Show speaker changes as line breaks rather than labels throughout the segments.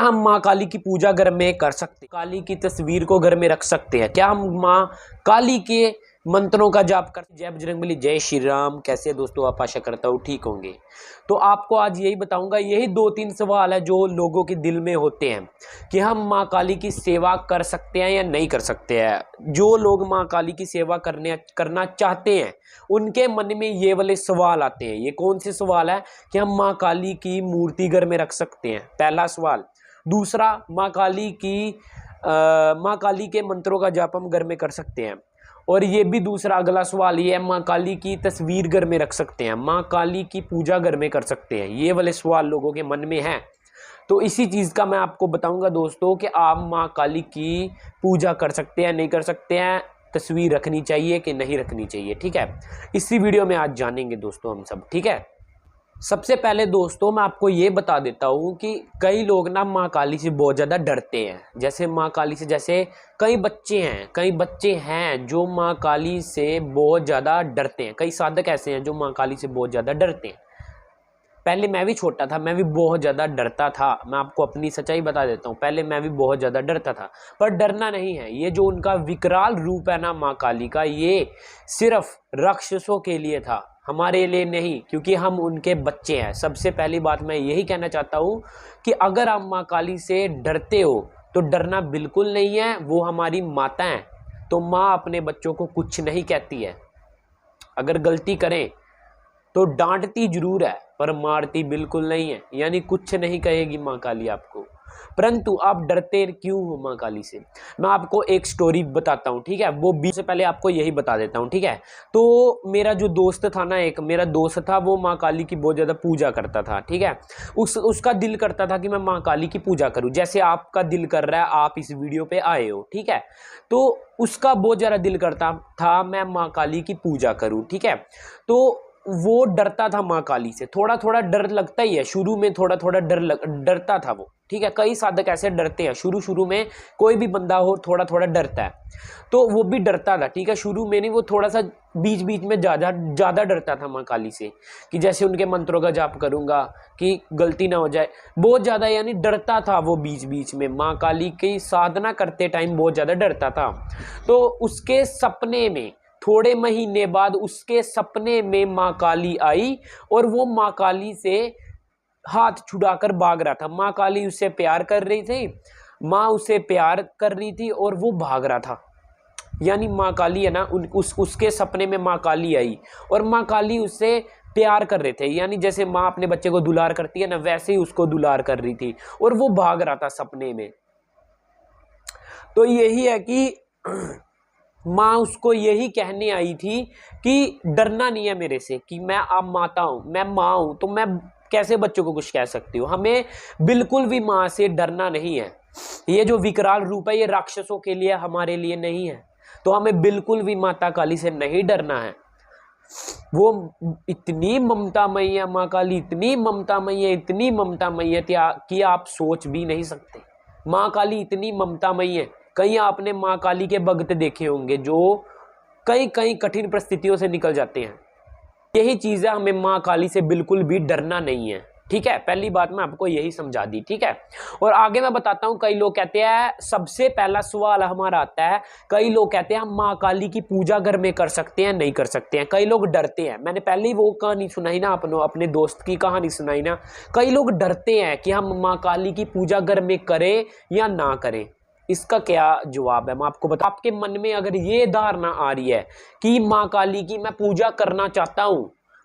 हम माँ काली की पूजा घर में कर सकते हैं? काली की तस्वीर को घर में रख सकते हैं क्या? हम माँ काली के मंत्रों का जाप कर? जय बजरंगबली, जय श्री राम। कैसे दोस्तों आप? आशा करता हूँ ठीक होंगे। तो आपको आज यही बताऊंगा, यही 2-3 सवाल है जो लोगों के दिल में होते हैं कि हम माँ काली की सेवा कर सकते हैं या नहीं कर सकते हैं। जो लोग माँ काली की सेवा करना चाहते हैं उनके मन में ये वाले सवाल आते हैं। ये कौन से सवाल है कि हम माँ काली की मूर्ति घर में रख सकते हैं? पहला सवाल। दूसरा, माँ काली के मंत्रों का जाप हम घर में कर सकते हैं? और ये भी दूसरा अगला सवाल ये है, माँ काली की तस्वीर घर में रख सकते हैं? माँ काली की पूजा घर में कर सकते हैं? ये वाले सवाल लोगों के मन में हैं। तो इसी चीज़ का मैं आपको बताऊंगा दोस्तों कि आप माँ काली की पूजा कर सकते हैं नहीं कर सकते हैं, तस्वीर रखनी चाहिए कि नहीं रखनी चाहिए। ठीक है, इसी वीडियो में आज जानेंगे दोस्तों हम सब। ठीक है, सबसे पहले दोस्तों मैं आपको ये बता देता हूँ कि कई लोग ना माँ काली से बहुत ज़्यादा डरते हैं। जैसे माँ काली से, जैसे कई बच्चे हैं जो माँ काली से बहुत ज़्यादा डरते हैं। कई साधक ऐसे हैं जो माँ काली से बहुत ज़्यादा डरते हैं। पहले मैं भी छोटा था, मैं भी बहुत ज़्यादा डरता था। मैं आपको अपनी सच्चाई बता देता हूँ, पहले मैं भी बहुत ज़्यादा डरता था। पर डरना नहीं है। ये जो उनका विकराल रूप है ना माँ काली का, ये सिर्फ राक्षसों के लिए था, हमारे लिए नहीं, क्योंकि हम उनके बच्चे हैं। सबसे पहली बात मैं यही कहना चाहता हूँ कि अगर आप माँ काली से डरते हो तो डरना बिल्कुल नहीं है। वो हमारी माता है, तो माँ अपने बच्चों को कुछ नहीं कहती है। अगर गलती करें तो डांटती जरूर है पर मारती बिल्कुल नहीं है, यानी कुछ नहीं कहेगी माँ काली आपको। परंतु आप डरते क्यों हो माँ काली से? मैं आपको एक स्टोरी बताता हूँ। ठीक है, वो बीच से पहले आपको यही बता देता हूँ। ठीक है, तो मेरा जो दोस्त था ना, एक मेरा दोस्त था, वो माँ काली की बहुत ज़्यादा पूजा करता था। ठीक है, उसका दिल करता था कि मैं माँ काली की पूजा करूँ, जैसे आपका दिल कर रहा है, आप इस वीडियो पे आए हो। ठीक है, तो उसका बहुत ज़्यादा दिल करता था मैं माँ काली की पूजा करूँ। ठीक है, तो वो डरता था माँ काली से। थोड़ा थोड़ा डर लगता ही है शुरू में, थोड़ा थोड़ा डरता था वो। ठीक है, कई साधक ऐसे डरते हैं शुरू में, कोई भी बंदा हो थोड़ा थोड़ा डरता है, तो वो भी डरता था। ठीक है, शुरू में नहीं, वो थोड़ा सा बीच बीच में ज़्यादा डरता था माँ काली से, कि जैसे उनके मंत्रों का जाप करूँगा कि गलती ना हो जाए, बहुत ज़्यादा यानी डरता था वो। बीच बीच में माँ काली की साधना करते टाइम बहुत ज़्यादा डरता था। तो उसके सपने में, थोड़े महीने बाद उसके सपने में माँ काली आई और वो माँ काली से हाथ छुड़ाकर भाग रहा था। माँ काली उससे प्यार कर रही थी, माँ उसे प्यार कर रही थी और वो भाग रहा था। यानी माँ काली है ना, उसके सपने में माँ काली आई और माँ काली उससे प्यार कर रहे थे। यानी जैसे माँ अपने बच्चे को दुलार करती है ना, वैसे ही उसको दुलार कर रही थी और वो भाग रहा था सपने में। तो यही है कि माँ उसको यही कहने आई थी कि डरना नहीं है मेरे से, कि मैं अब माता हूँ, मैं माँ हूँ, तो मैं कैसे बच्चों को कुछ कह सकती हूँ। हमें बिल्कुल भी माँ से डरना नहीं है। ये जो विकराल रूप है ये राक्षसों के लिए, हमारे लिए नहीं है। तो हमें बिल्कुल भी माता काली से नहीं डरना है। वो इतनी ममतामयी है माँ काली, इतनी ममतामयी है, इतनी ममतामयी है कि आप सोच भी नहीं सकते। माँ काली इतनी ममतामयी है। कहीं आपने माँ काली के भक्त देखे होंगे जो कई कई कठिन परिस्थितियों से निकल जाते हैं। यही चीज़ है, हमें माँ काली से बिल्कुल भी डरना नहीं है। ठीक है, पहली बात मैं आपको यही समझा दी। ठीक है, और आगे मैं बताता हूँ। कई लोग कहते हैं, सबसे पहला सवाल हमारा आता है, कई लोग कहते हैं हम माँ काली की पूजा घर में कर सकते हैं नहीं कर सकते हैं। कई लोग डरते हैं। मैंने पहले ही वो कहानी सुनाई ना, अपने दोस्त की कहानी सुनाई ना। कई लोग डरते हैं कि हम माँ काली की पूजा घर में करें या ना करें। इसका क्या जवाब है मैं आपको बता। आपके मन में अगर ये धारणा आ रही है कि माँ काली की मैं पूजा करना चाहता हूं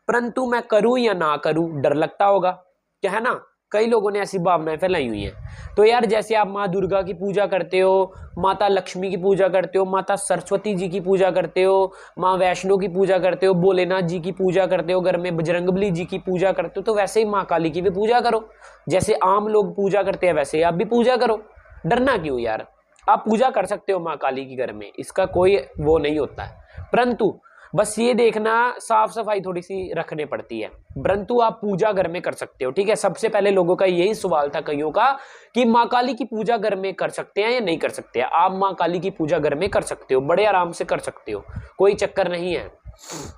परंतु मैं करूं या ना करूं, डर लगता होगा, क्या है ना। कई लोगों ने ऐसी भावनाएं फैलाई हुई हैं। तो यार, जैसे आप माँ दुर्गा की पूजा करते हो, माता लक्ष्मी की पूजा करते हो, माता सरस्वती जी की पूजा करते हो, माँ वैष्णो की पूजा करते हो, भोलेनाथ जी की पूजा करते हो, घर में बजरंगबली जी की पूजा करते हो, तो वैसे ही माँ काली की भी पूजा करो। जैसे आम लोग पूजा करते हैं वैसे आप भी पूजा करो। डरना क्यों यार? आप पूजा कर सकते हो माँ काली की घर में, इसका कोई वो नहीं होता है। परंतु बस ये देखना, साफ सफाई थोड़ी सी रखने पड़ती है। परंतु आप पूजा घर में कर सकते हो। ठीक है, सबसे पहले लोगों का यही सवाल था कईयों का कि माँ काली की पूजा घर में कर सकते हैं या नहीं कर सकते हैं। आप माँ काली की पूजा घर में कर सकते हो, बड़े आराम से कर सकते हो, कोई चक्कर नहीं है,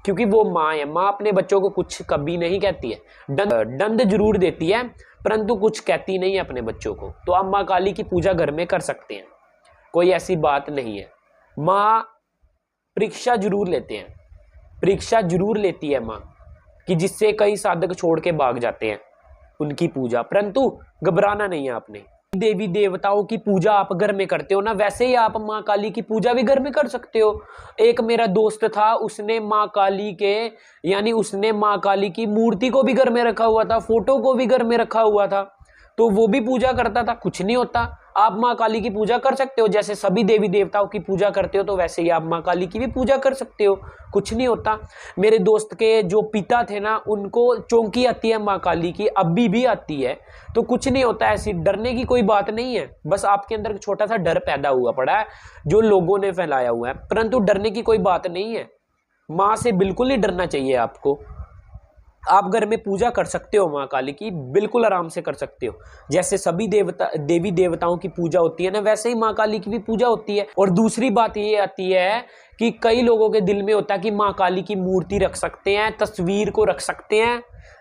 क्योंकि वो माँ है। माँ अपने बच्चों को कुछ कभी नहीं कहती है, दंड जरूर देती है परंतु कुछ कहती नहीं है अपने बच्चों को, तो आप माँ काली की पूजा घर में कर सकते हैं, कोई ऐसी बात नहीं है। माँ परीक्षा जरूर लेते हैं, परीक्षा जरूर लेती है माँ, कि जिससे कई साधक छोड़ के भाग जाते हैं उनकी पूजा, परंतु घबराना नहीं है आपने। देवी देवताओं की पूजा आप घर में करते हो ना, वैसे ही आप माँ काली की पूजा भी घर में कर सकते हो। एक मेरा दोस्त था, उसने माँ काली के यानी उसने माँ काली की मूर्ति को भी घर में रखा हुआ था, फोटो को भी घर में रखा हुआ था, तो वो भी पूजा करता था, कुछ नहीं होता। आप माँ काली की पूजा कर सकते हो, जैसे सभी देवी देवताओं की पूजा करते हो तो वैसे ही आप माँ काली की भी पूजा कर सकते हो, कुछ नहीं होता। मेरे दोस्त के जो पिता थे ना, उनको चौंकी आती है माँ काली की, अभी भी आती है, तो कुछ नहीं होता, ऐसी डरने की कोई बात नहीं है। बस आपके अंदर छोटा सा डर पैदा हुआ पड़ा है जो लोगों ने फैलाया हुआ है, परंतु डरने की कोई बात नहीं है। माँ से बिल्कुल नहीं डरना चाहिए आपको। आप घर में पूजा कर सकते हो माँ काली की, बिल्कुल आराम से कर सकते हो। जैसे सभी देवी देवताओं की पूजा होती है ना, वैसे ही माँ काली की भी पूजा होती है। और दूसरी बात ये आती है कि कई लोगों के दिल में होता है कि माँ काली की मूर्ति रख सकते हैं, तस्वीर को रख सकते हैं।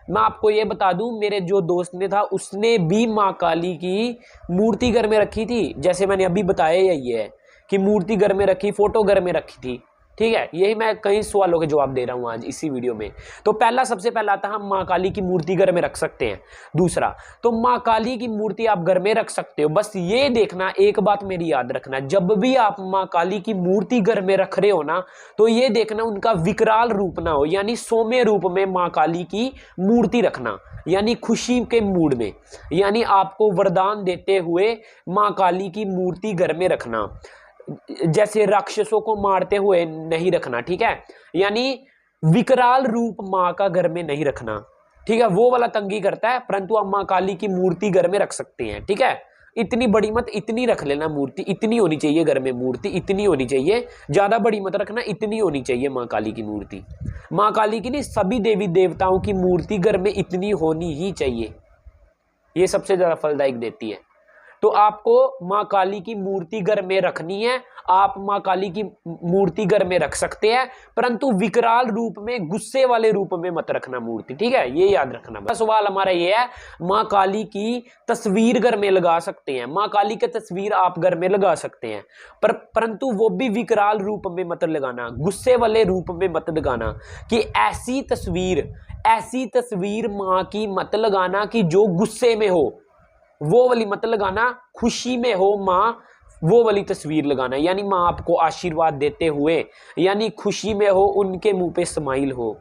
मैं आपको ये बता दूं, मेरे जो दोस्त ने था उसने भी माँ काली की मूर्ति घर में रखी थी, जैसे मैंने अभी बताया यही है कि मूर्ति घर में रखी, फोटो घर में रखी थी, ठीक है। यही मैं कई सवालों के जवाब दे रहा हूं आज इसी वीडियो में। तो पहला, सबसे पहला था हम माँ काली की मूर्ति घर में रख सकते हैं। दूसरा, तो माँ काली की मूर्ति आप घर में रख सकते हो, बस ये देखना, एक बात मेरी याद रखना, जब भी आप माँ काली की मूर्ति घर में रख रहे हो ना, तो ये देखना उनका विकराल रूप ना हो, यानी सौम्य रूप में माँ काली की मूर्ति रखना, यानी खुशी के मूड में, यानी आपको वरदान देते हुए माँ काली की मूर्ति घर में रखना। जैसे राक्षसों को मारते हुए नहीं रखना, ठीक है, यानी विकराल रूप माँ का घर में नहीं रखना, ठीक है, वो वाला तंगी करता है। परंतु आप माँ काली की मूर्ति घर में रख सकते हैं, ठीक है। इतनी बड़ी मत, इतनी रख लेना मूर्ति, इतनी होनी चाहिए घर में मूर्ति, इतनी होनी चाहिए, ज्यादा बड़ी मत रखना, इतनी होनी चाहिए माँ काली की मूर्ति। माँ काली की नहीं, सभी देवी देवताओं की मूर्ति घर में इतनी होनी ही चाहिए, ये सबसे ज्यादा फलदायक देती है। तो आपको माँ काली की मूर्ति घर में रखनी है, आप माँ काली की मूर्ति घर में रख सकते हैं, परंतु विकराल रूप में, गुस्से वाले रूप में मत रखना मूर्ति, ठीक है, ये याद रखना। सवाल हमारा ये है, माँ काली की तस्वीर घर में लगा सकते हैं, माँ काली की तस्वीर आप घर में लगा सकते हैं, परंतु वो भी विकराल रूप में मत लगाना, गुस्से वाले रूप में मत लगाना, कि ऐसी तस्वीर माँ की मत लगाना कि जो गुस्से में हो, वो वाली मत लगाना, खुशी में हो माँ, वो वाली तस्वीर लगाना, यानी माँ आपको आशीर्वाद देते हुए, यानी खुशी में हो, उनके मुंह पे स्माइल हो,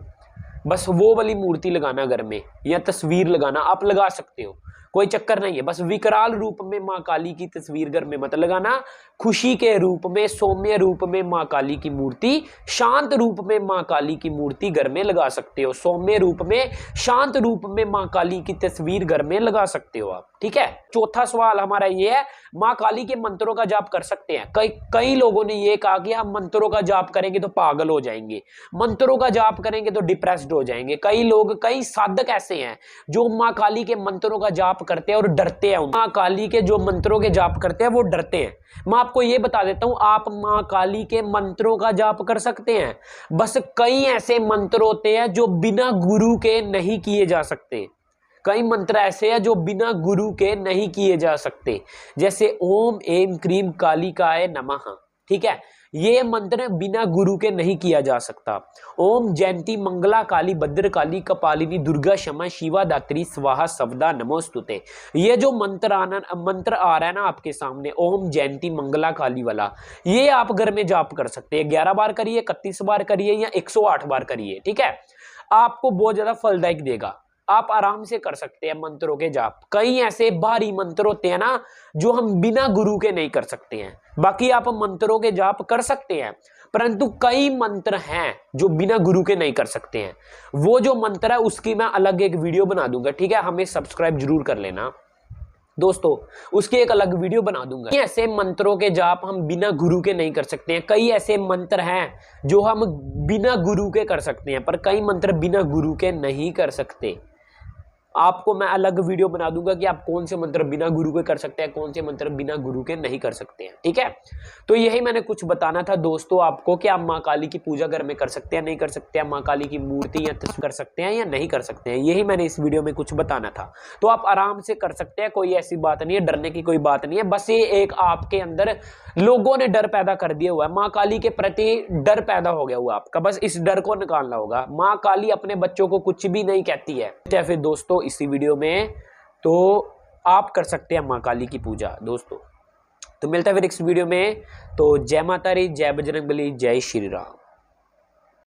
बस वो वाली मूर्ति लगाना घर में, या तस्वीर लगाना, आप लगा सकते हो, कोई चक्कर नहीं है। बस विकराल रूप में माँ काली की तस्वीर घर में मत लगाना, खुशी के रूप में, सौम्य रूप में माँ काली की मूर्ति, शांत रूप में माँ काली की मूर्ति घर में लगा सकते हो, सौम्य रूप में, शांत रूप में माँ काली की तस्वीर घर में लगा सकते हो आप, ठीक है। चौथा सवाल हमारा ये है, माँ काली के मंत्रों का जाप कर सकते हैं। कई लोगों ने ये कहा कि हम मंत्रों का जाप करेंगे तो पागल हो जाएंगे, मंत्रों का जाप करेंगे तो डिप्रेस्ड हो जाएंगे। कई साधक ऐसे हैं जो माँ काली के मंत्रों का जाप करते हैं और डरते हैं, माँ काली के जो मंत्रों के जाप करते हैं वो डरते हैं। मैं आपको ये बता देता हूं, आप माँ काली के मंत्रों का जाप कर सकते हैं, बस कई ऐसे मंत्र होते हैं जो बिना गुरु के नहीं किए जा सकते, कई मंत्र ऐसे हैं जो बिना गुरु के नहीं किए जा सकते, जैसे ओम ऐं क्रीम कालिकाय नमः, ठीक है, ये मंत्र बिना गुरु के नहीं किया जा सकता। ओम जयंती मंगला काली भद्र काली कपालिनी दुर्गा क्षमा शिवा दात्री स्वाहा सवदा नमोस्तुते, ये जो मंत्र आ रहा है ना आपके सामने, ओम जयंती मंगला काली वाला, ये आप घर में जाप कर सकते हैं। 11 बार करिए, 31 बार करिए, या 108 बार करिए, ठीक है, आपको बहुत ज्यादा फलदायक देगा, आप आराम से कर सकते हैं मंत्रों के जाप। कई ऐसे भारी मंत्र होते हैं ना जो हम बिना गुरु के नहीं कर सकते हैं, बाकी आप मंत्रों के जाप कर सकते हैं, परंतु कई मंत्र हैं जो बिना गुरु के नहीं कर सकते हैं। वो जो मंत्र है उसकी मैं अलग एक वीडियो बना दूंगा, ठीक है, हमें सब्सक्राइब जरूर कर लेना दोस्तों, उसकी एक अलग वीडियो बना दूंगा। ऐसे मंत्रों के जाप हम बिना गुरु के नहीं कर सकते हैं, कई ऐसे मंत्र हैं जो हम बिना गुरु के कर सकते हैं, पर कई मंत्र बिना गुरु के नहीं कर सकते, आपको मैं अलग वीडियो बना दूंगा कि आप कौन से मंत्र बिना गुरु के कर सकते हैं, कौन से मंत्र बिना गुरु के नहीं कर सकते हैं। ठीक है, तो यही मैंने कुछ बताना था दोस्तों आपको कि आप माँ काली की पूजा घर में कर सकते हैं, नहीं कर सकते हैं, माँ काली की मूर्ति या तस्वीर कर सकते हैं या नहीं कर सकते हैं, यही मैंने इस वीडियो में कुछ बताना था। तो आप आराम से कर सकते हैं, कोई ऐसी बात नहीं है, डरने की कोई बात नहीं है। बस ये एक आपके अंदर लोगों ने डर पैदा कर दिया हुआ है, माँ काली के प्रति डर पैदा हो गया हुआ आपका, बस इस डर को निकालना होगा। माँ काली अपने बच्चों को कुछ भी नहीं कहती है। तो फिर दोस्तों इसी वीडियो में तो आप कर सकते हैं माँ काली की पूजा दोस्तों। तो मिलता है फिर नेक्स्ट वीडियो में। तो जय माता दी, जय बजरंगबली, जय श्री राम।